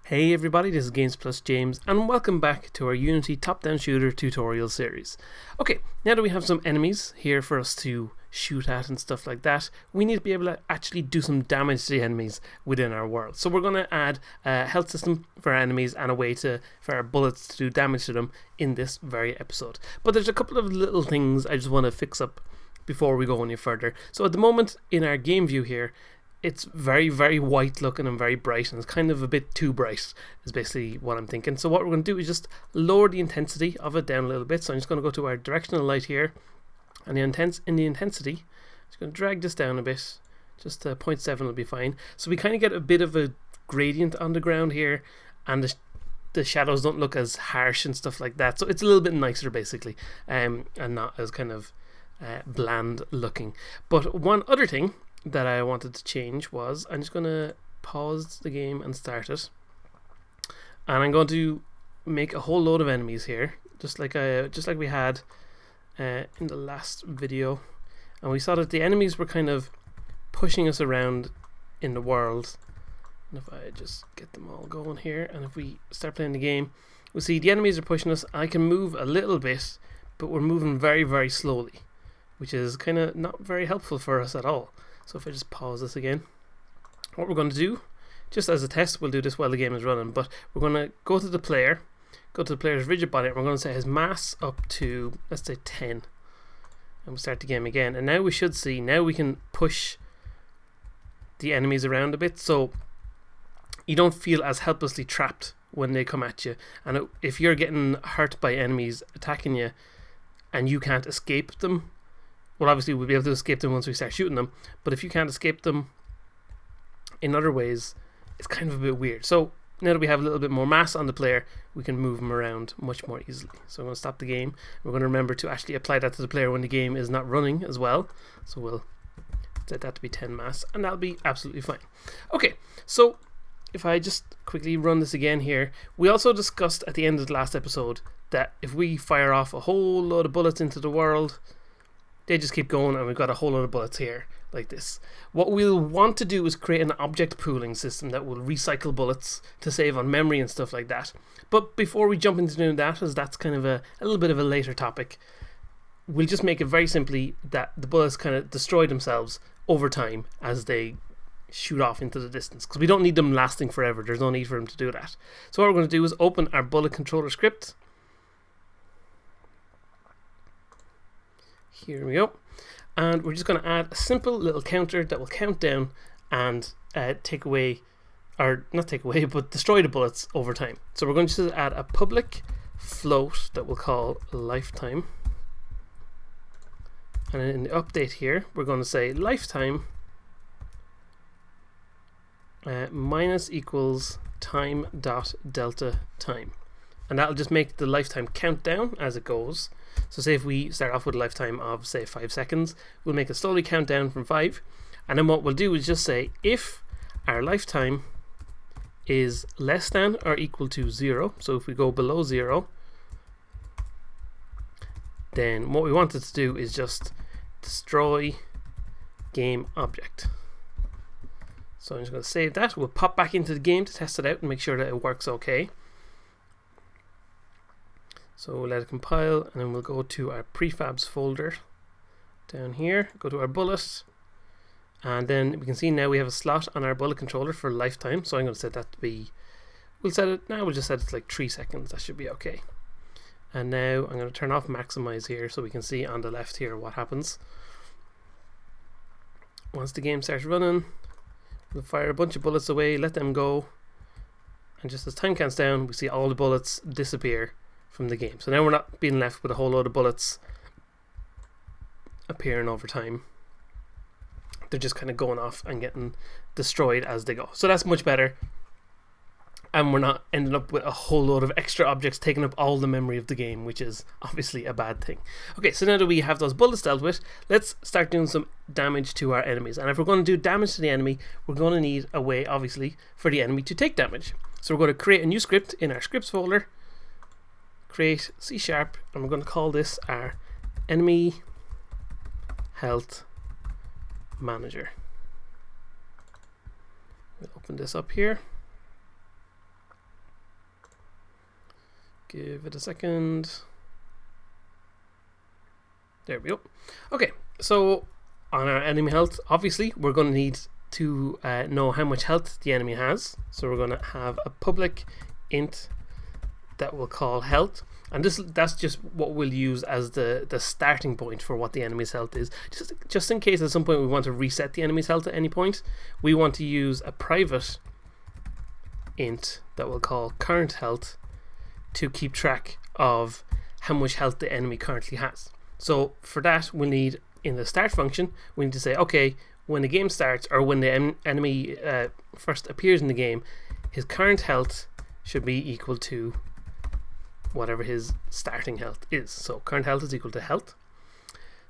Hey everybody, this is Games Plus James, and welcome back to our Unity top-down shooter tutorial series. Okay, now that we have some enemies here for us to shoot at and stuff like that, we need to be able to actually do some damage to the enemies within our world. So we're going to add a health system for our enemies and a way for our bullets to do damage to them in this very episode. But there's a couple of little things I just want to fix up before we go any further. So at the moment in our game view here, it's very, very white looking and very bright, and it's kind of a bit too bright is basically what I'm thinking. So what we're going to do is just lower the intensity of it down a little bit. So I'm just going to go to our directional light here, and in the intensity, I'm just going to drag this down a bit, just 0.7 will be fine. So we kind of get a bit of a gradient on the ground here, and the shadows don't look as harsh and stuff like that. So it's a little bit nicer basically, and not as kind of bland looking. But one other thing that I wanted to change was, I'm just going to pause the game and start it, and I'm going to make a whole load of enemies here, just like we had in the last video, and we saw that the enemies were kind of pushing us around in the world. And if I just get them all going here, and if we start playing the game, we'll see the enemies are pushing us. I can move a little bit, but we're moving very, very slowly, which is kind of not very helpful for us at all. So if I just pause this again, what we're going to do, just as a test, we'll do this while the game is running, but we're going to go to the player, go to the player's rigid body, and we're going to set his mass up to, let's say 10, and we'll start the game again. And now we should see, now we can push the enemies around a bit, so you don't feel as helplessly trapped when they come at you. And if you're getting hurt by enemies attacking you and you can't escape them, well, obviously we'll be able to escape them once we start shooting them, but if you can't escape them in other ways, it's kind of a bit weird. So now that we have a little bit more mass on the player, we can move them around much more easily. So I'm going to stop the game. We're going to remember to actually apply that to the player when the game is not running as well. So we'll set that to be 10 mass, and that'll be absolutely fine. Okay, so if I just quickly run this again here, we also discussed at the end of the last episode that if we fire off a whole load of bullets into the world, they just keep going, and we've got a whole lot of bullets here like this. What we'll want to do is create an object pooling system that will recycle bullets to save on memory and stuff like that. But before we jump into doing that, as that's kind of a little bit of a later topic, we'll just make it very simply that the bullets kind of destroy themselves over time as they shoot off into the distance, because we don't need them lasting forever. There's no need for them to do that. So what we're going to do is open our bullet controller script. Here we go, and we're just going to add a simple little counter that will count down and take away, or not take away, but destroy the bullets over time. So we're going to add a public float that we'll call lifetime, and in the update here we're going to say lifetime minus equals time dot delta time, and that'll just make the lifetime count down as it goes. So say if we start off with a lifetime of say 5 seconds, we'll make it slowly count down from 5, and then what we'll do is just say if our lifetime is less than or equal to 0, so if we go below 0, then what we want it to do is just destroy game object. So I'm just going to save that. We'll pop back into the game to test it out and make sure that it works okay. So we'll let it compile, and then we'll go to our prefabs folder down here, go to our bullet, and then we can see now we have a slot on our bullet controller for lifetime. So I'm going to set that to be, we'll just set it to like 3 seconds. That should be okay. And now I'm going to turn off maximize here so we can see on the left here what happens. Once the game starts running, we'll fire a bunch of bullets away, let them go, and just as time counts down, we see all the bullets disappear from the game. So now we're not being left with a whole load of bullets appearing over time. They're just kind of going off and getting destroyed as they go. So that's much better, and we're not ending up with a whole load of extra objects taking up all the memory of the game, which is obviously a bad thing. Okay, so now that we have those bullets dealt with, let's start doing some damage to our enemies. And if we're going to do damage to the enemy, we're going to need a way, obviously, for the enemy to take damage. So we're going to create a new script in our scripts folder, create C#, and we're going to call this our enemy health manager. We'll open this up here. give it a second. There we go. Okay, so on our enemy health, obviously we're going to need to know how much health the enemy has. So we're going to have a public int that we'll call health, and that's just what we'll use as the starting point for what the enemy's health is. Just in case at some point we want to reset the enemy's health at any point, we want to use a private int that we'll call current health to keep track of how much health the enemy currently has. So for that, we'll need, in the start function, we need to say, okay, when the game starts, or when the enemy first appears in the game, his current health should be equal to whatever his starting health is. So current health is equal to health.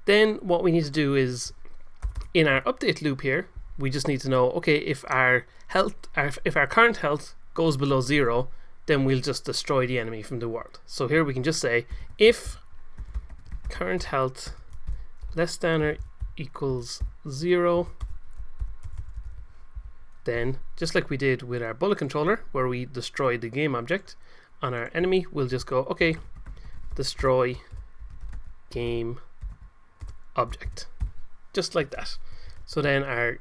Then what we need to do is, in our update loop here, we just need to know, okay, if our current health goes below 0, then we'll just destroy the enemy from the world. So here we can just say, if current health less than or equals 0, then just like we did with our bullet controller where we destroyed the game object, on our enemy we'll just go, okay, destroy game object, just like that. So then our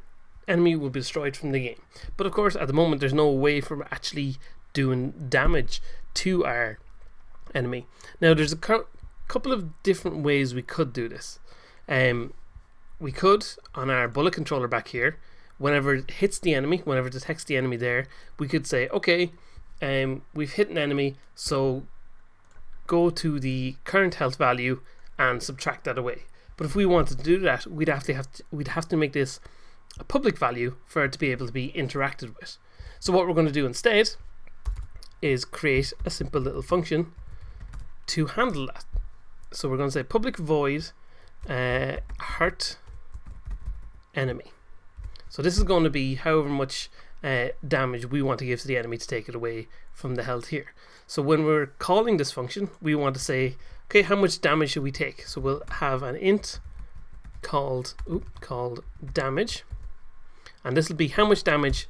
enemy will be destroyed from the game. But of course at the moment there's no way for actually doing damage to our enemy. Now there's a couple of different ways we could do this. We could, on our bullet controller back here, whenever it hits the enemy, whenever it detects the enemy there, we could say, okay, we've hit an enemy, so go to the current health value and subtract that away. But if we wanted to do that, we'd have to make this a public value for it to be able to be interacted with. So what we're going to do instead is create a simple little function to handle that. So we're going to say public void hurt enemy. So this is going to be however much damage we want to give to the enemy to take it away from the health here. So when we're calling this function, we want to say, okay, how much damage should we take? So we'll have an int called damage, and this will be how much damage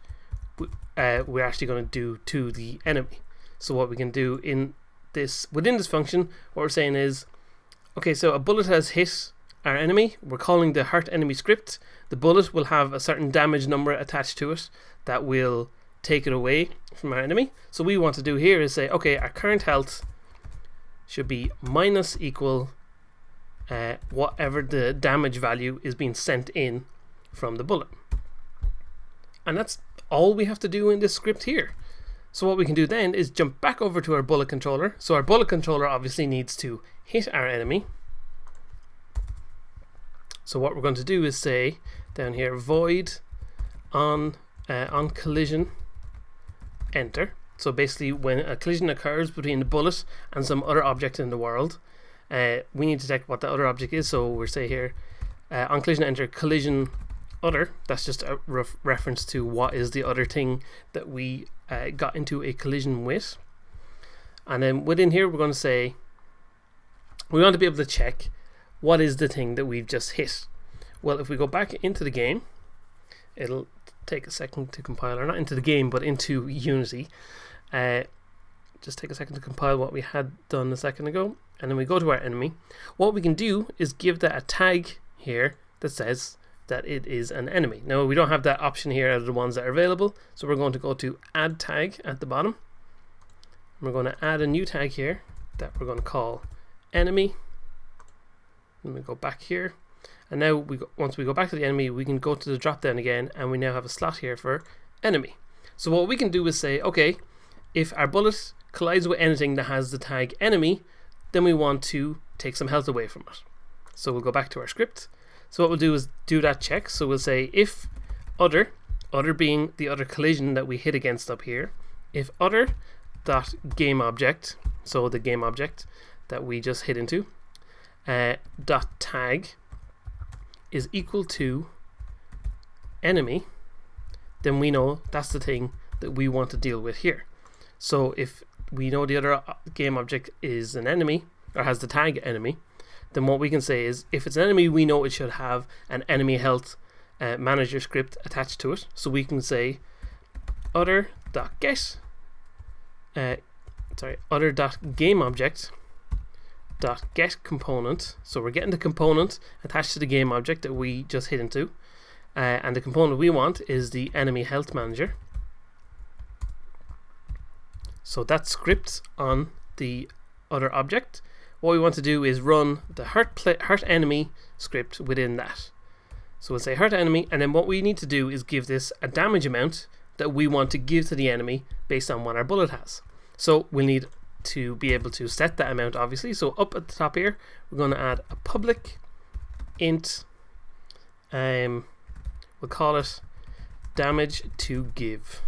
we're actually going to do to the enemy. So what we can do within this function, what we're saying is, okay, so a bullet has hit our enemy. We're calling the hurt enemy script. The bullet will have a certain damage number attached to it that will take it away from our enemy. So what we want to do here is say, okay, our current health should be minus equal whatever the damage value is being sent in from the bullet. And that's all we have to do in this script here. So what we can do then is jump back over to our bullet controller. So our bullet controller obviously needs to hit our enemy. So what we're going to do is say down here, void on collision enter. So basically when a collision occurs between the bullet and some other object in the world, we need to detect what the other object is. So we'll say here, on collision enter collision other. That's just a reference to what is the other thing that we got into a collision with. And then within here we're going to say we want to be able to check what is the thing that we've just hit. Well, if we go back into the game, it'll take a second to compile, or not into the game but into Unity. Just take a second to compile what we had done a second ago, and then we go to our enemy. What we can do is give that a tag here that says that it is an enemy. Now we don't have that option here out of the ones that are available, so we're going to go to add tag at the bottom. We're going to add a new tag here that we're going to call enemy. Let me go back here, and now once we go back to the enemy, we can go to the drop down again, and we now have a slot here for enemy. So what we can do is say, okay, if our bullet collides with anything that has the tag enemy, then we want to take some health away from it. So we'll go back to our script. So what we'll do is do that check. So we'll say if other being the other collision that we hit against up here, if other dot game object, so the game object that we just hit into, dot tag is equal to enemy, then we know that's the thing that we want to deal with here. So if we know the other game object is an enemy or has the tag enemy, then what we can say is if it's an enemy, we know it should have an enemy health manager script attached to it. So we can say other.get other.gameObject.get component. So we're getting the component attached to the game object that we just hit into, and the component we want is the enemy health manager. So that script on the other object, what we want to do is run the hurt enemy script within that. So we'll say hurt enemy, and then what we need to do is give this a damage amount that we want to give to the enemy based on what our bullet has. So we'll need to be able to set that amount, obviously. So up at the top here, we're going to add a public int, we'll call it damage to give.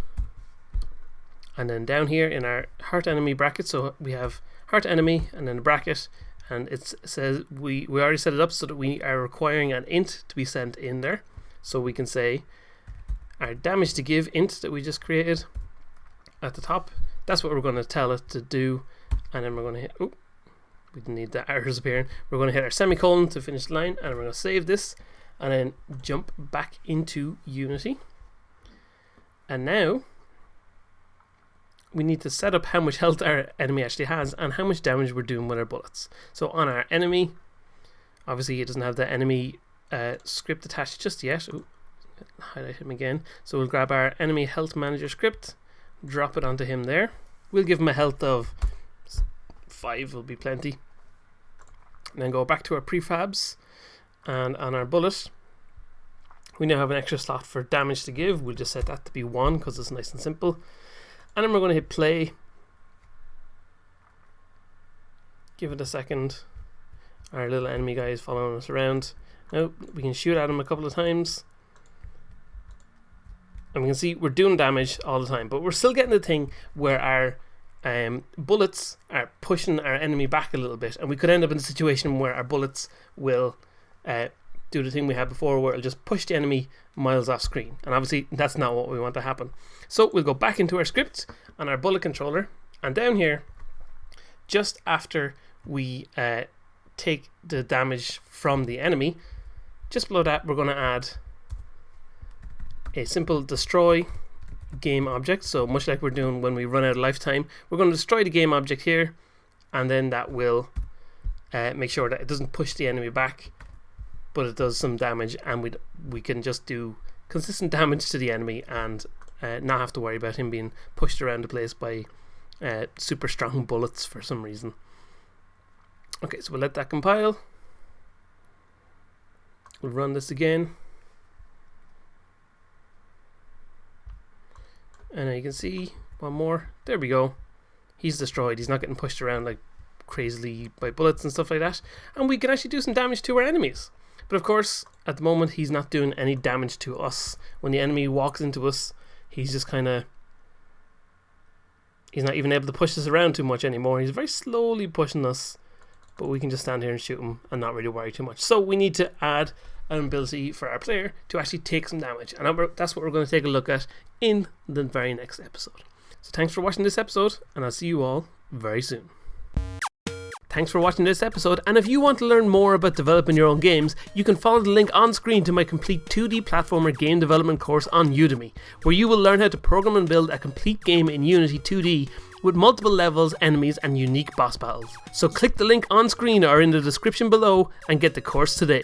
And then down here in our hurt enemy bracket, so we have hurt enemy and then a bracket, and it says we already set it up so that we are requiring an int to be sent in there. So we can say our damage to give int that we just created at the top, that's what we're going to tell it to do. And then we're going to hit, we didn't need the errors appearing, we're going to hit our semicolon to finish the line, and we're going to save this and then jump back into Unity. And now we need to set up how much health our enemy actually has and how much damage we're doing with our bullets. So on our enemy, obviously it doesn't have the enemy script attached just yet. Highlight him again. So we'll grab our enemy health manager script, drop it onto him there. We'll give him a health of 5, will be plenty. And then go back to our prefabs, and on our bullet we now have an extra slot for damage to give. We'll just set that to be 1 because it's nice and simple. And then we're going to hit play. Give it a second. Our little enemy guy is following us around. Now we can shoot at him a couple of times, and we can see we're doing damage all the time, but we're still getting the thing where our bullets are pushing our enemy back a little bit, and we could end up in a situation where our bullets will do the thing we had before, where it'll just push the enemy miles off screen, and obviously that's not what we want to happen. So we'll go back into our script on our bullet controller, and down here, just after we take the damage from the enemy, just below that we're going to add a simple destroy game object. So much like we're doing when we run out of lifetime, we're going to destroy the game object here, and then that will make sure that it doesn't push the enemy back, but it does some damage, and we can just do consistent damage to the enemy and not have to worry about him being pushed around the place by super strong bullets for some reason. Okay, so we'll let that compile. We'll run this again, and now you can see one more. There we go. He's destroyed. He's not getting pushed around like crazily by bullets and stuff like that, and we can actually do some damage to our enemies. But of course, at the moment, he's not doing any damage to us. When the enemy walks into us, he's just kind of, he's not even able to push us around too much anymore. He's very slowly pushing us, but we can just stand here and shoot him and not really worry too much. So we need to add an ability for our player to actually take some damage, and that's what we're going to take a look at in the very next episode. So thanks for watching this episode, and I'll see you all very soon. Thanks for watching this episode, and if you want to learn more about developing your own games, you can follow the link on screen to my complete 2D platformer game development course on Udemy, where you will learn how to program and build a complete game in Unity 2D with multiple levels, enemies, and unique boss battles. So click the link on screen or in the description below and get the course today.